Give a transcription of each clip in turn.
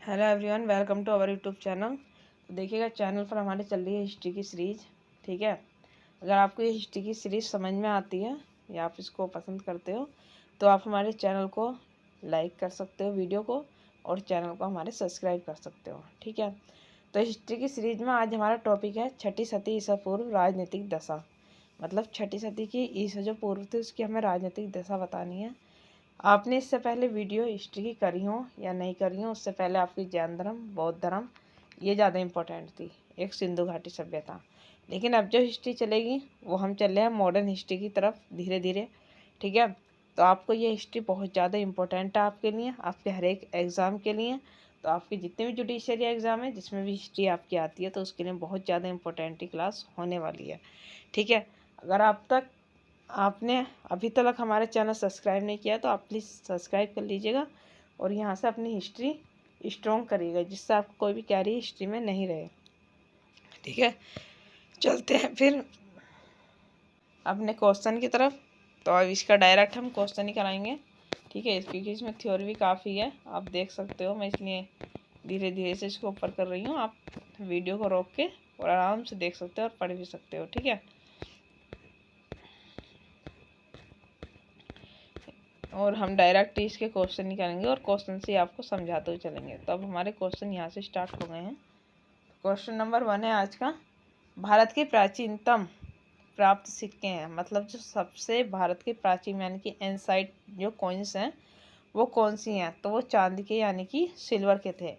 Hello everyone, welcome to our YouTube channel. तो देखिएगा, channel पर हमारे चल रही है हिस्ट्री की सीरीज़। ठीक है, अगर आपको ये हिस्ट्री की सीरीज़ समझ में आती है या आप इसको पसंद करते हो तो आप हमारे चैनल को लाइक कर सकते हो, वीडियो को, और चैनल को हमारे सब्सक्राइब कर सकते हो। ठीक है, तो हिस्ट्री की सीरीज़ में आज हमारा टॉपिक है छठी सदी ईसा पूर्व राजनीतिक दशा। मतलब छठी सदी की ईसा जो पूर्व थी उसकी हमें राजनीतिक दशा बतानी है। आपने इससे पहले वीडियो हिस्ट्री की करी हो या नहीं करी हो, उससे पहले आपकी जैन धर्म, बौद्ध धर्म, ये ज़्यादा इम्पोर्टेंट थी, एक सिंधु घाटी सभ्यता। लेकिन अब जो हिस्ट्री चलेगी वो हम चल रहे हैं मॉडर्न हिस्ट्री की तरफ धीरे धीरे। ठीक है, तो आपको ये हिस्ट्री बहुत ज़्यादा इम्पोर्टेंट है आपके लिए, आपके हर एक एग्ज़ाम के लिए। तो आपके जितने भी जुडिशरी एग्ज़ाम है जिसमें भी हिस्ट्री आपकी आती है तो उसके लिए बहुत ज़्यादा इम्पोर्टेंट क्लास होने वाली है। ठीक है, अगर आपने अभी तक हमारे चैनल सब्सक्राइब नहीं किया तो आप प्लीज़ सब्सक्राइब कर लीजिएगा और यहाँ से अपनी हिस्ट्री स्ट्रॉन्ग करिएगा, जिससे आपको कोई भी कैरी हिस्ट्री में नहीं रहे। ठीक है, चलते हैं फिर अपने क्वेश्चन की तरफ। तो अब इसका डायरेक्ट हम क्वेश्चन ही कराएंगे। ठीक है, क्योंकि इसमें थ्योरी भी काफ़ी है, आप देख सकते हो। मैं इसलिए धीरे धीरे से इसको ऊपर कर रही हूँ, आप वीडियो को रोक के और आराम से देख सकते हो और पढ़ भी सकते हो। ठीक है, और हम डायरेक्ट इसके क्वेश्चन नहीं करेंगे और क्वेश्चन से आपको समझाते हुए चलेंगे। तो अब हमारे क्वेश्चन यहाँ से स्टार्ट हो गए हैं। क्वेश्चन नंबर 1 है आज का, भारत के प्राचीनतम प्राप्त सिक्के हैं। मतलब जो सबसे भारत के प्राचीन यानी कि एंसाइट जो कॉइन्स हैं वो कौन सी हैं, तो वो चांदी के यानी कि सिल्वर के थे।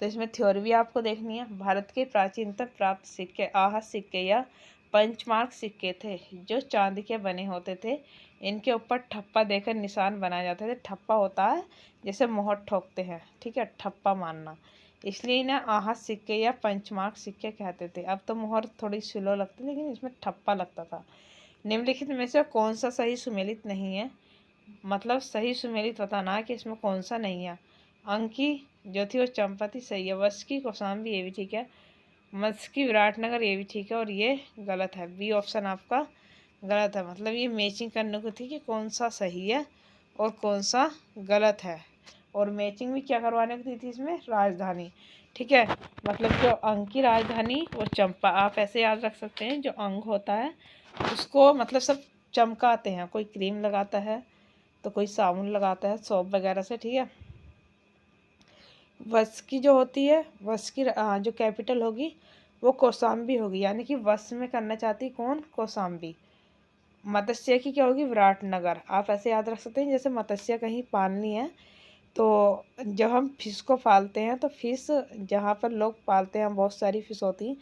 तो इसमें थ्योरी भी आपको देखनी है। भारत के प्राचीनतम प्राप्त सिक्के आहत सिक्के या पंचमार्क सिक्के थे, जो चांदी के बने होते थे। इनके ऊपर ठप्पा देकर निशान बनाए जाते थे। ठप्पा होता है जैसे मोहर ठोकते हैं, ठीक है, ठप्पा मारना, इसलिए इन्हें आहत सिक्के या पंचमार्क सिक्के कहते थे। अब तो मोहर थोड़ी स्लो लगती, लेकिन इसमें ठप्पा लगता था। निम्नलिखित में से कौन सा सही सुमेलित नहीं है। मतलब सही सुमेलित बताना है कि इसमें कौन सा नहीं है। अंकी जो थी वो चंपा सही है। वश की कौशाम्बी ये भी ठीक है। मत्स्य की विराटनगर ये भी ठीक है, और ये गलत है। बी ऑप्शन आपका गलत है। मतलब ये मैचिंग करने को थी कि कौन सा सही है और कौन सा गलत है, और मैचिंग भी क्या करवाने को थी इसमें, राजधानी। ठीक है, मतलब जो अंग की राजधानी वो चंपा। आप ऐसे याद रख सकते हैं, जो अंग होता है उसको मतलब सब चमकाते हैं। कोई क्रीम लगाता है तो कोई साबुन लगाता है सोप वगैरह से। ठीक है, वश की जो होती है, वश की जो कैपिटल होगी वो कौशाम्बी होगी, यानी कि वश में करना चाहती कौन, कौशाम्बी। मत्स्य की क्या होगी, विराटनगर। आप ऐसे याद रख सकते हैं, जैसे मत्स्य कहीं पालनी है तो जब हम फिश को पालते हैं तो फिश जहाँ पर लोग पालते हैं, बहुत सारी फिश होती हैं,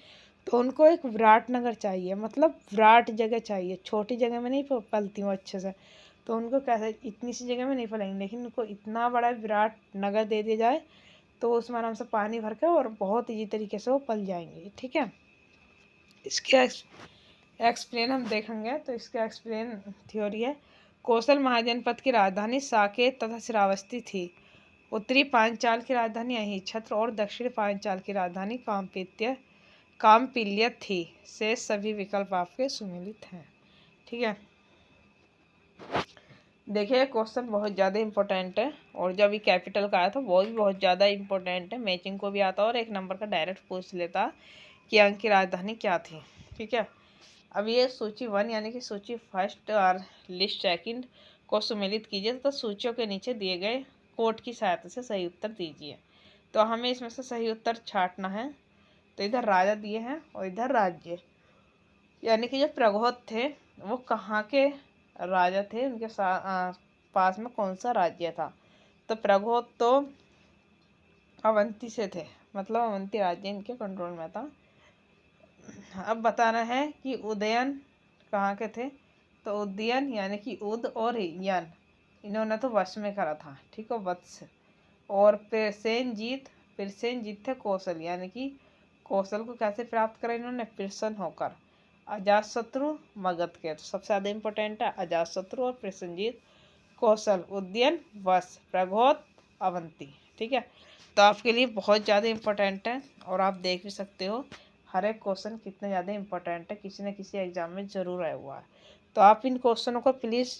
तो उनको एक विराटनगर चाहिए। मतलब विराट जगह चाहिए, छोटी जगह में नहीं पलती वो अच्छे से। तो उनको कैसे, इतनी सी जगह में नहीं पलेंगे, लेकिन उनको इतना बड़ा विराट नगर दे दिया जाए तो उसमें आराम से पानी भर के और बहुत ईजी तरीके से वो पल जाएंगे। ठीक है, इसके एक्सप्लेन हम देखेंगे। तो इसका एक्सप्लेन थ्योरी है, कौशल महाजनपद की राजधानी साकेत तथा श्रावस्ती थी। उत्तरी पांचाल की राजधानी अहिच्छत्र और दक्षिण पांचाल की राजधानी काम्पिल्य थी। शेष सभी विकल्प आपके सुमेलित हैं। ठीक है, देखिए क्वेश्चन बहुत ज़्यादा इंपॉर्टेंट है, और जब ये कैपिटल का आया था वो भी बहुत ज़्यादा इंपॉर्टेंट है। मैचिंग को भी आता और एक नंबर का डायरेक्ट पूछ लेता कि अंक की राजधानी क्या थी। ठीक है, अब ये सूची 1 यानी कि सूची फर्स्ट और लिस्ट सेकंड को सुमेलित कीजिए तथा सूचियों के नीचे दिए गए कोड की सहायता से सही उत्तर दीजिए। तो हमें इसमें से सही उत्तर छांटना है। तो इधर राजा दिए हैं और इधर राज्य, यानी कि जो प्रगोत थे वो कहाँ के राजा थे, उनके पास में कौन सा राज्य था। तो प्रगोत तो अवंती से थे, मतलब अवंती राज्य इनके कंट्रोल में था। अब बताना है कि उदयन कहाँ के थे। तो उदयन यानी कि उद और यन, इन्होंने तो वश में करा था। ठीक है, वत्स। और पिरसेनजीत थे कौशल, यानी कि कौशल को कैसे प्राप्त करा इन्होंने, प्रसन्न होकर। अजातशत्रु मगध के, तो सबसे ज़्यादा इम्पोर्टेंट है अजातशत्रु और प्रसेनजीत। कौशल, उद्यन, वश, प्रघोत, अवंती। ठीक है, तो आपके लिए बहुत ज़्यादा इम्पोर्टेंट है, और आप देख भी सकते हो हर एक क्वेश्चन कितने ज़्यादा इम्पोर्टेंट है, किसी न किसी एग्जाम में ज़रूर आया हुआ है। तो आप इन क्वेश्चनों को प्लीज़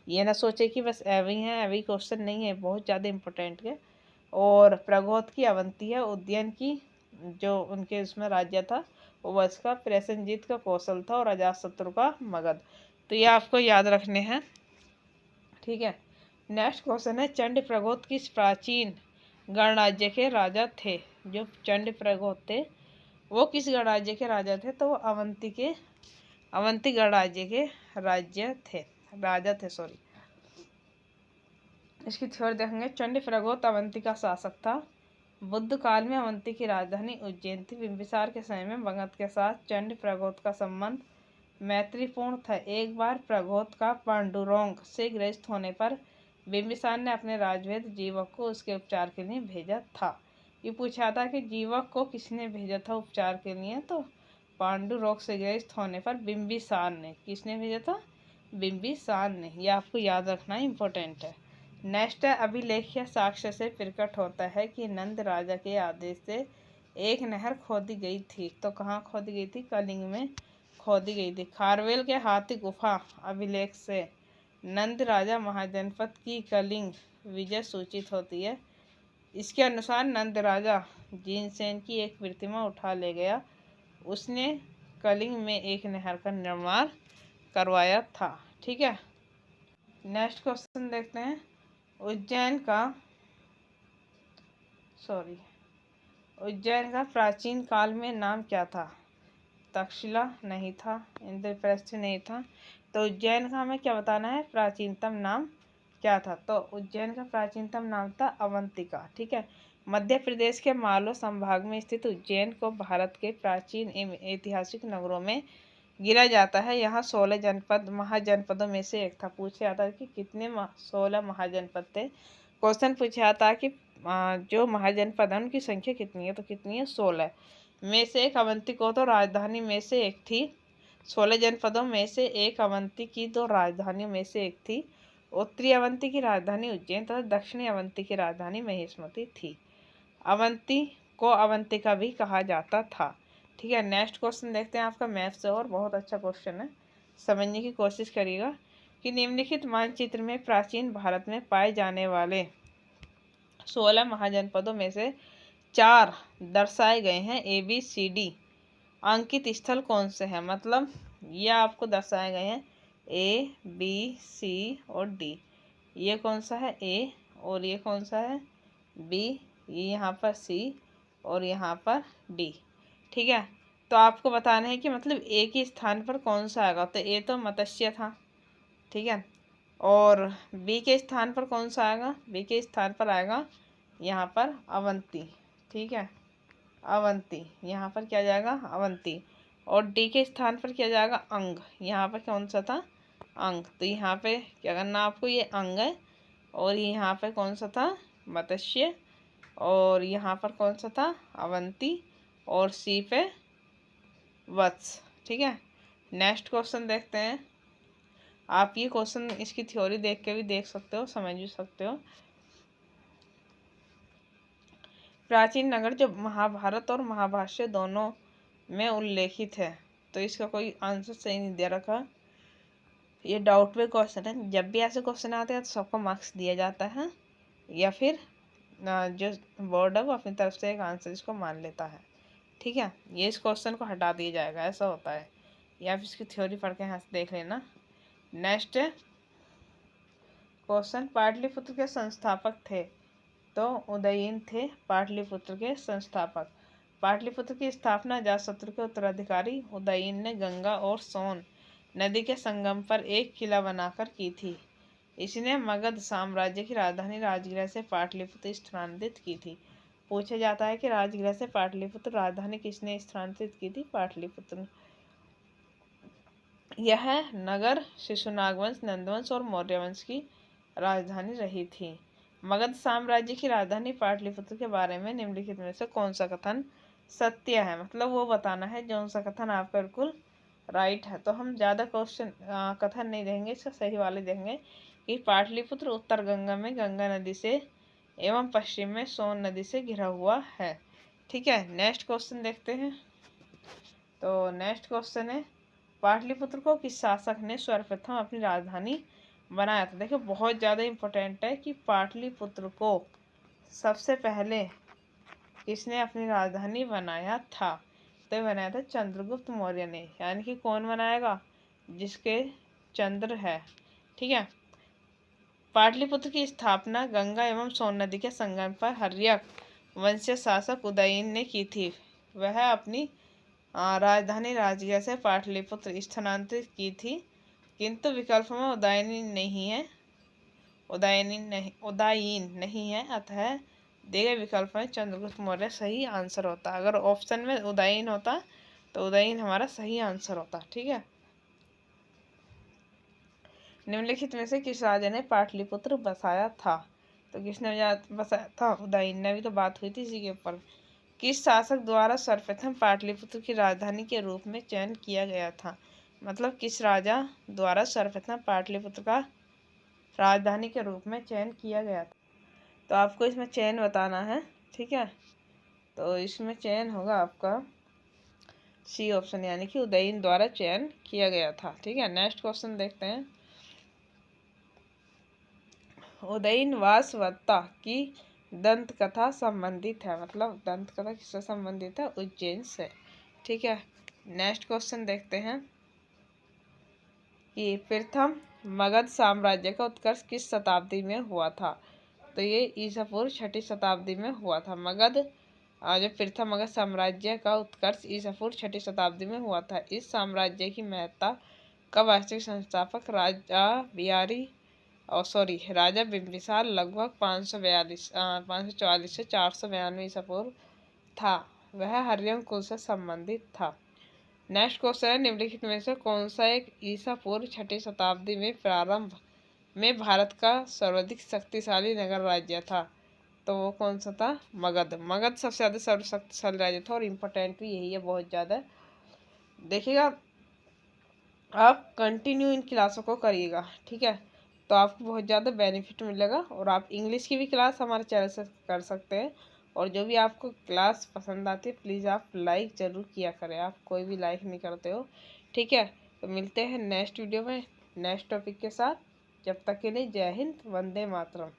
ये ना सोचे कि बस ऐवे ही हैं, ऐवे ही क्वेश्चन नहीं है, बहुत ज़्यादा इम्पोर्टेंट है। और प्रगोत की अवंती है, उज्जैन की जो उनके उसमें राज्य था वो वश का, प्रसेनजीत का कौशल था और अजातशत्रु का मगध। तो ये आपको याद रखने हैं, ठीक है। नेक्स्ट क्वेश्चन है चंड प्रगोत किस प्राचीन गणराज्य के राजा थे? जो चंड प्रगोत थे वो किस गणराज्य के राजा थे? तो वो अवंती गणराज्य के राजा थे सॉरी। इसकी थ्योरी देखेंगे। चंड प्रगोत अवंती का शासक था। बुद्ध काल में अवंती की राजधानी उज्जैन थी। बिंबिसार के समय में मगध के साथ चंड प्रगोत का संबंध मैत्रीपूर्ण था। एक बार प्रगोत का पांडुरोंग से ग्रस्त होने पर बिंबिसार ने अपने राजवेद जीवक को उसके उपचार के लिए भेजा था। ये पूछा था कि जीवक को किसने भेजा था उपचार के लिए? तो पांडुरोग से ग्रस्त होने पर बिंबिसार ने। किसने भेजा था? बिंबिसार ने। ये आपको याद रखना इम्पोर्टेंट है। नेक्स्ट है अभिलेख्य साक्ष्य से प्रकट होता है कि नंद राजा के आदेश से एक नहर खोदी गई थी। तो कहाँ खोदी गई थी? कलिंग में खोदी गई थी। खारवेल के हाथी गुफा अभिलेख से नंद राजा महाजनपद की कलिंग विजय सूचित होती है। इसके अनुसार नंद राजा जीनसेन की एक प्रतिमा उठा ले गया। उसने कलिंग में एक नहर का निर्माण करवाया था, ठीक है। नेक्स्ट क्वेश्चन देखते हैं। उज्जैन का प्राचीन काल में नाम क्या था? तक्षशिला नहीं था, इंद्रप्रस्थ नहीं था। तो उज्जैन का हमें क्या बताना है? प्राचीनतम नाम क्या था? तो उज्जैन का प्राचीनतम नाम था अवंतिका, ठीक है। मध्य प्रदेश के मालवा संभाग में स्थित उज्जैन को भारत के प्राचीन एवं ऐतिहासिक नगरों में गिरा जाता है। यहाँ 16 जनपद महाजनपदों में से एक था। पूछा जाता है कि कितने 16 महाजनपद थे। क्वेश्चन पूछा जाता है कि जो महाजनपद है उनकी संख्या कितनी है? तो कितनी है? 16 में से एक। अवंती को तो राजधानी में से एक थी। 16 जनपदों में से एक अवंती की दो राजधानियों में से एक थी। उत्तरी अवंती की राजधानी उज्जैन तथा दक्षिणी अवंती की राजधानी महेशमती थी। अवंती को अवंतिका भी कहा जाता था, ठीक है। नेक्स्ट क्वेश्चन देखते हैं आपका मैथ से, और बहुत अच्छा क्वेश्चन है, समझने की कोशिश करिएगा कि निम्नलिखित मानचित्र में प्राचीन भारत में पाए जाने वाले 16 महाजनपदों में से 4 दर्शाए गए हैं। ABCD अंकित स्थल कौन से हैं? मतलब ये आपको दर्शाए गए हैं A, B, C और D। ये कौन सा है? A और ये कौन सा है? B। ये यहाँ पर C और यहाँ पर D, ठीक है। तो आपको बताना है कि मतलब A के स्थान पर कौन सा आएगा। तो A तो मत्स्य था, ठीक है। और B के स्थान पर कौन सा आएगा? B के स्थान पर आएगा यहाँ पर अवंती, ठीक है। अवंती यहाँ पर क्या जाएगा? अवंती। और डी के स्थान पर क्या जाएगा? अंग। यहाँ पर कौन सा था? अंग। तो यहाँ पे क्या करना आपको? ये अंग है। और यहाँ पे कौन सा था? मत्स्य। और यहाँ पर कौन सा था? अवंती। और सी पे वत्स, ठीक है। नेक्स्ट क्वेश्चन देखते हैं। आप ये क्वेश्चन इसकी थ्योरी देख के भी देख सकते हो, समझ भी सकते हो। प्राचीन नगर जो महाभारत और महाभाष्य दोनों में उल्लेखित है। तो इसका कोई आंसर सही नहीं दे रखा। ये डाउट में क्वेश्चन है। जब भी ऐसे क्वेश्चन आते हैं तो सबको मार्क्स दिया जाता है, या फिर जो बोर्ड है वो अपनी तरफ से एक आंसर इसको मान लेता है, ठीक है। ये इस क्वेश्चन को हटा दिया जाएगा, ऐसा होता है। या फिर इसकी थ्योरी पढ़ के यहाँ से देख लेना। नेक्स्ट क्वेश्चन, पाटलिपुत्र के संस्थापक थे? तो उदयीन थे पाटलिपुत्र के संस्थापक। पाटलिपुत्र की स्थापना अजातशत्रु के उत्तराधिकारी उदयीन ने गंगा और सोन नदी के संगम पर एक किला बनाकर की थी। इसने मगध साम्राज्य की राजधानी राजगृह से पाटलिपुत्र स्थानांतरित की थी। पूछा जाता है कि राजगृह से पाटलिपुत्र राजधानी किसने स्थानांतरित की थी? पाटलिपुत्र। यह नगर शिशुनाग वंश, नंदवंश और मौर्य वंश की राजधानी रही थी। मगध साम्राज्य की राजधानी पाटलिपुत्र के बारे में निम्नलिखित में से कौन सा कथन सत्य है? मतलब वो बताना है जो सा कथन आपका बिल्कुल राइट है। तो हम ज़्यादा क्वेश्चन कथन नहीं देंगे, इसका सही वाले देंगे कि पाटलिपुत्र उत्तर गंगा में गंगा नदी से एवं पश्चिम में सोन नदी से घिरा हुआ है, ठीक है। नेक्स्ट क्वेश्चन देखते हैं। तो नेक्स्ट क्वेश्चन है, पाटलिपुत्र को किस शासक ने सर्वप्रथम अपनी राजधानी बनाया था? देखिए बहुत ज़्यादा इम्पोर्टेंट है कि पाटलिपुत्र को सबसे पहले किसने अपनी राजधानी बनाया था? तो ये बनाया था चंद्रगुप्त मौर्य ने। यानी कि कौन बनाएगा? जिसके चंद्र है। ठीक है। पाटलिपुत्र की स्थापना गंगा एवं सोन नदी के संगम पर हर्यक वंशीय शासक उदयन ने की थी। वह अपनी राजधानी राजगृह से पाटलिपुत्र स्थानांतरित की थी, किंतु विकल्प में उदयीन नहीं है, अतः दिए गए विकल्प में चंद्रगुप्त मौर्य सही आंसर होता। अगर ऑप्शन में उदयीन होता तो उदयीन हमारा सही आंसर होता। ठीक है। निम्नलिखित में से किस राजा ने पाटलिपुत्र बसाया था? तो किसने बसाया था? उदयीन ने। अभी तो बात हुई थी इसी के ऊपर। किस शासक द्वारा सर्वप्रथम पाटलिपुत्र की राजधानी के रूप में चयन किया गया था? मतलब किस राजा द्वारा सर्वप्रथम पाटलिपुत्र का राजधानी के रूप में चयन किया गया था? तो आपको इसमें चयन बताना है। ठीक है। तो इसमें चयन होगा आपका सी ऑप्शन, यानी कि उदयीन द्वारा चयन किया गया था। ठीक है। नेक्स्ट क्वेश्चन देखते हैं। उदयीन वासवदत्ता की दंत कथा संबंधित है। मतलब दंत कथा किससे संबंधित है? उज्जैन से। ठीक है। नेक्स्ट क्वेश्चन देखते हैं कि प्रथम मगध साम्राज्य का उत्कर्ष किस शताब्दी में हुआ था? तो ये ईसा पूर्व 6ठी शताब्दी में हुआ था। जो प्रथम मगध साम्राज्य का उत्कर्ष ईसा पूर्व 6ठी शताब्दी में हुआ था। इस साम्राज्य की महत्ता का वास्तविक संस्थापक राजा बिंबिसार लगभग 544 से 492 ईसा पूर्व था। वह हर्यक कुल से संबंधित था। नेक्स्ट क्वेश्चन है, निम्नलिखित में से कौन सा एक ईसा पूर्व 6ठी शताब्दी में प्रारंभ में भारत का सर्वाधिक शक्तिशाली नगर राज्य था? तो वो कौन सा था? मगध। मगध सबसे ज़्यादा सर्वशक्तिशाली राज्य था और इम्पोर्टेंट भी यही है बहुत ज़्यादा। देखिएगा, आप कंटिन्यू इन क्लासों को करिएगा। ठीक है। तो आपको बहुत ज़्यादा बेनिफिट मिलेगा। और आप इंग्लिश की भी क्लास हमारे चैनल से कर सकते हैं। और जो भी आपको क्लास पसंद आती है प्लीज़ आप लाइक ज़रूर किया करें। आप कोई भी लाइक नहीं करते हो। ठीक है। तो मिलते हैं नेक्स्ट वीडियो में नेक्स्ट टॉपिक के साथ। जब तक के लिए जय हिंद, वंदे मातरम।